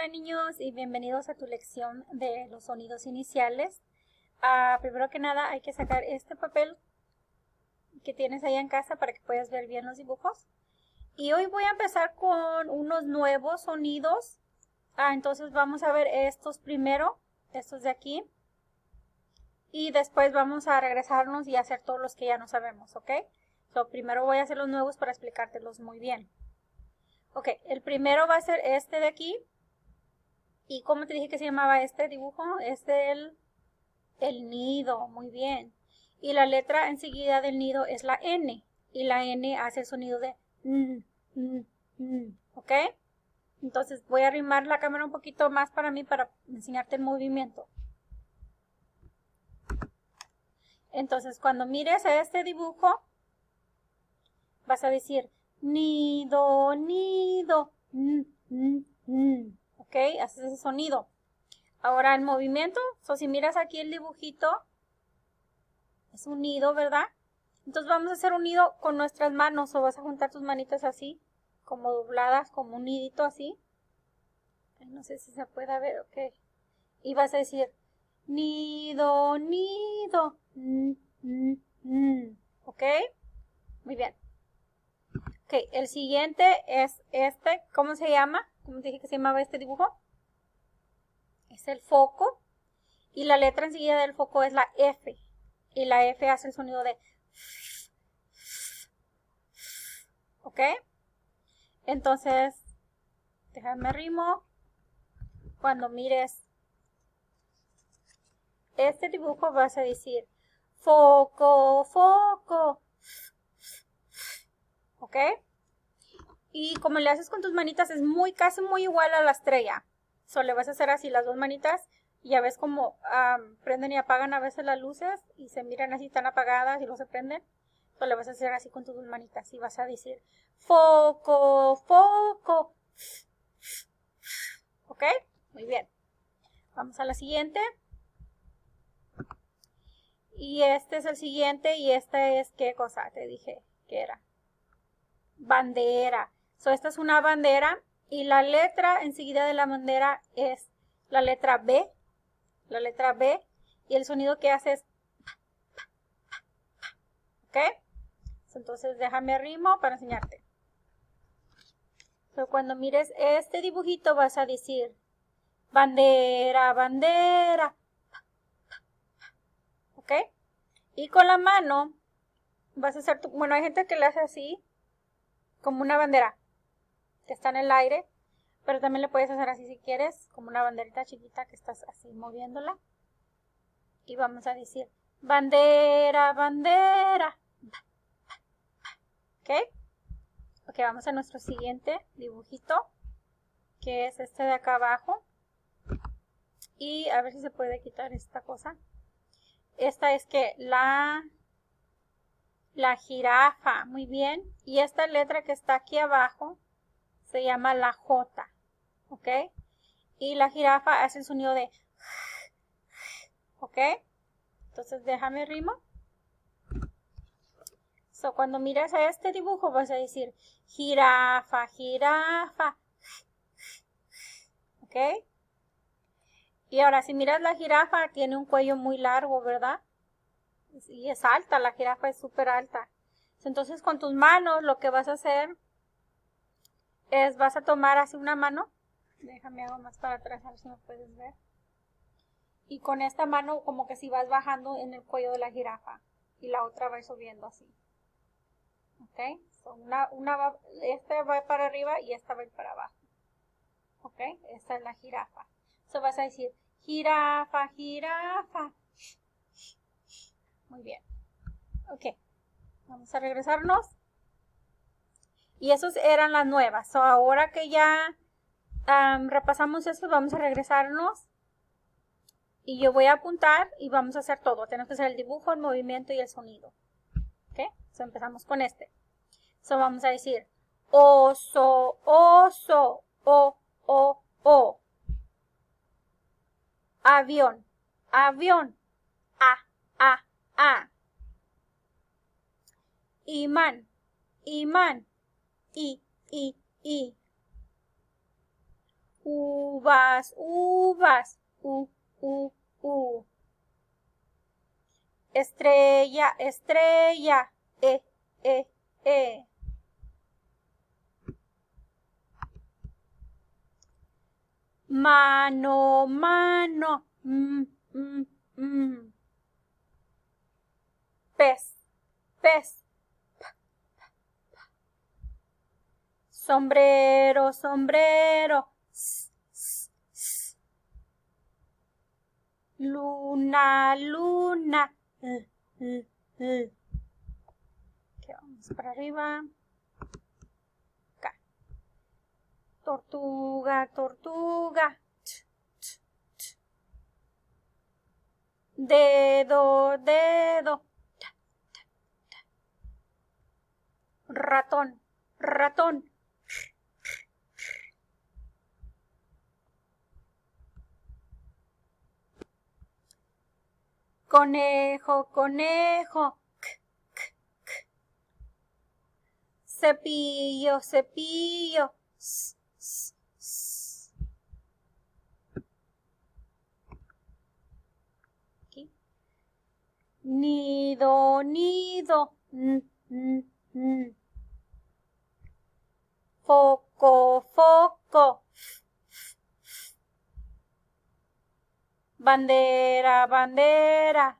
Hola niños y bienvenidos a tu lección de los sonidos iniciales. Primero que nada hay que sacar este papel que tienes ahí en casa para que puedas ver bien los dibujos. Y hoy voy a empezar con unos nuevos sonidos. Entonces vamos a ver estos primero, estos de aquí. Y después vamos a regresarnos y hacer todos los que ya no sabemos, ¿ok? Primero voy a hacer los nuevos para explicártelos muy bien. Ok, el primero va a ser este de aquí. ¿Y cómo te dije que se llamaba este dibujo? Es el nido, muy bien. Y la letra enseguida del nido es la N. Y la N hace el sonido de ¿ok? Entonces voy a arrimar la cámara un poquito más para mí para enseñarte el movimiento. Entonces cuando mires a este dibujo, vas a decir nido, nido, ¿ok? Haces ese sonido. Ahora el movimiento, si miras aquí el dibujito, es un nido, ¿verdad? Entonces vamos a hacer un nido con nuestras manos, o vas a juntar tus manitas así, como dobladas, como un nidito así. Ay, no sé si se puede ver, ok. Y vas a decir, nido, nido, ¿ok? Muy bien. Ok, el siguiente es este, ¿cómo se llama? ¿Cómo te dije que se llamaba este dibujo? Es el foco. Y la letra enseguida del foco es la F. Y la F hace el sonido de ¿ok? Entonces, déjame arrimo. Cuando mires este dibujo vas a decir foco, foco, ¿ok? Y como le haces con tus manitas es casi muy igual a la estrella. Le vas a hacer así las dos manitas y ya ves como prenden y apagan a veces las luces y se miran así tan apagadas y luego se prenden. Le vas a hacer así con tus dos manitas y vas a decir foco, foco, ¿ok? Muy bien. Vamos a la siguiente. Y este es el siguiente y esta es, ¿qué cosa? Te dije que era. Bandera. Esta es una bandera y la letra enseguida de la bandera es la letra B. La letra B y el sonido que hace es ¿ok? Entonces déjame arrimo para enseñarte. Cuando mires este dibujito vas a decir bandera, bandera, ¿ok? Y con la mano vas a hacer, bueno, hay gente que le hace así, como una bandera, que está en el aire, pero también le puedes hacer así si quieres, como una banderita chiquita que estás así moviéndola. Y vamos a decir bandera, bandera, ¿ok? Ok, vamos a nuestro siguiente dibujito, que es este de acá abajo. Y a ver si se puede quitar esta cosa. Esta es que la jirafa, muy bien. Y esta letra que está aquí abajo se llama la J, ¿ok? Y la jirafa hace el sonido de ¿ok? Entonces déjame rimo. Cuando miras a este dibujo vas a decir jirafa, jirafa, ¿ok? Y ahora si miras la jirafa tiene un cuello muy largo, ¿verdad? Y es alta, la jirafa es súper alta. Entonces con tus manos lo que vas a hacer es vas a tomar así una mano. Déjame hago más para atrás a ver si me puedes ver. Y con esta mano como que si vas bajando en el cuello de la jirafa. Y la otra va subiendo así. ¿Ok? Esta va para arriba y esta va para abajo. ¿Ok? Esta es la jirafa. Vas a decir jirafa, jirafa. Muy bien. Ok. Vamos a regresarnos. Y esas eran las nuevas. Ahora que ya repasamos eso, vamos a regresarnos. Y yo voy a apuntar y vamos a hacer todo. Tenemos que hacer el dibujo, el movimiento y el sonido. ¿Ok? Empezamos con este. Vamos a decir oso, oso, o. Avión, avión, a. Imán, imán, i. uvas, uvas, u. Estrella, estrella, e. Mano, mano, Pez, pez. Sombrero, sombrero. Luna, luna. Ok, vamos para arriba. Acá. Tortuga, tortuga. Dedo, dedo. Ratón, ratón. Conejo, conejo. Cepillo, cepillo. Aquí. Nido, nido. Foco, foco. Bandera, bandera.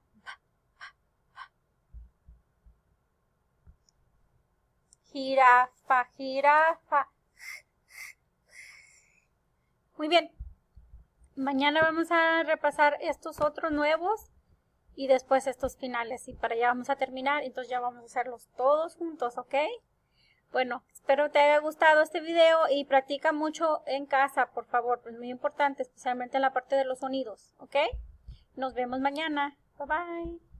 Jirafa, jirafa. Muy bien. Mañana vamos a repasar estos otros nuevos y después estos finales. Y para allá vamos a terminar. Entonces ya vamos a hacerlos todos juntos, ¿ok? Bueno, espero te haya gustado este video y practica mucho en casa, por favor. Es muy importante, especialmente en la parte de los sonidos, ¿ok? Nos vemos mañana. Bye bye.